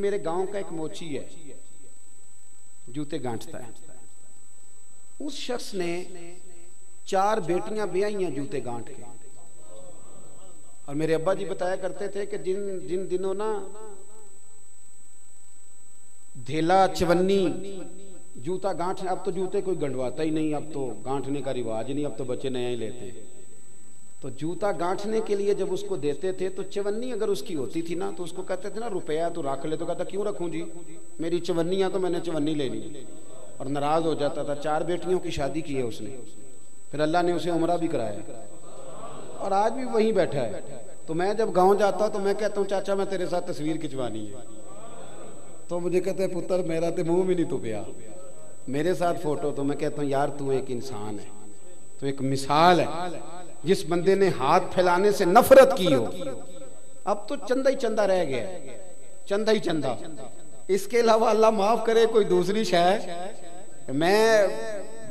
मेरे गांव का एक मोची है, जूते गांठता है। उस शख्स ने 4 बेटियां ब्याही हैं जूते गांठ के। और मेरे अब्बा जी बताया करते थे कि जिन दिनों ना धेला चवन्नी जूता गांठ, अब तो जूते कोई गंढवाता ही नहीं, अब तो गांठने का रिवाज ही नहीं, अब तो बच्चे नया ही लेते हैं। तो जूता गांठने के लिए जब उसको देते थे तो चवन्नी अगर उसकी होती थी ना तो उसको कहते थे ना रुपया तो रख ले, तो कहता क्यों रखूं जी, मेरी चवन्नियां तो मैंने चवन्नी लेनी। और नाराज हो जाता था। 4 बेटियों की शादी की है उसने, फिर अल्लाह ने उसे उम्रा भी कराया और आज भी वहीं बैठा है। तो मैं जब गाँव जाता तो मैं कहता हूँ चाचा मैं तेरे साथ तस्वीर खिंचवानी है, तो मुझे कहते हैं पुत्र मेरा तो मुंह भी नहीं तुपया, मेरे साथ फोटो। तो मैं कहता हूँ यार तू एक इंसान है, तो एक मिसाल है। जिस बंदे ने हाथ फैलाने से नफरत की हो, अब तो चंदा ही चंदा रह गया, चंदा ही चंदा। इसके अलावा अल्लाह माफ करे कोई दूसरी शय। मैं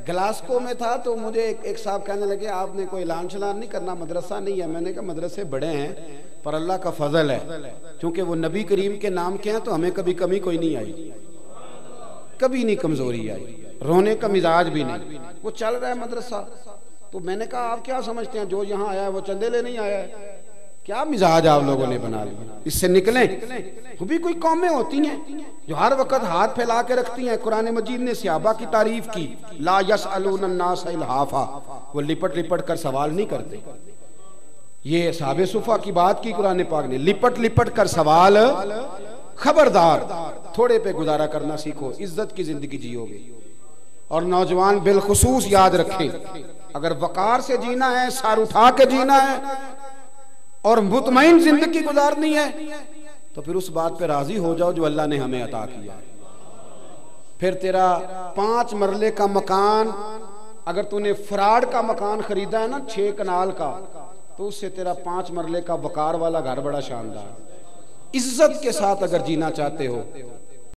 ग्लासको में था तो मुझे एक साहब कहने लगे आपने कोई ऐलान शलान नहीं करना, मदरसा नहीं है। मैंने कहा मदरसे बड़े हैं पर अल्लाह का फजल है, क्योंकि वो नबी करीम के नाम के हैं तो हमें कभी कमी कोई नहीं आई, कभी नहीं कमजोरी आई, रोने का मिजाज भी नहीं। वो चल रहा है मदरसा। तो मैंने कहा आप क्या समझते हैं जो यहाँ आया है वो चंदे ले नहीं आया है? क्या मिजाज आप लोगों ने बना लिया, इससे निकलें। वो भी कोई कौमें होती हैं जो हर वक्त हाथ फैला के रखती हैं। कुरान मजीद ने सहाबा की तारीफ की, ला यसअलून अन्नास इल्हाफा, वो लिपट लिपट कर सवाल नहीं करते। ये साहबे सुफा की बात की कुरान पाक ने, लिपट लिपट कर सवाल, खबरदार थोड़े पे गुजारा करना सीखो, इज्जत की जिंदगी जियोगे। और नौजवान बिलखुसूस याद रखें, अगर वकार से जीना है, सर उठा के जीना है और मुतमईन जिंदगी गुजारनी है तो फिर उस बात पे राजी हो जाओ जो अल्लाह ने हमें अता किया है। फिर तेरा 5 मरले का मकान, अगर तूने फ्रॉड का मकान खरीदा है ना 6 कनाल का, तो उससे तेरा 5 मरले का वकार वाला घर बड़ा शानदार। इज्जत के साथ अगर जीना चाहते हो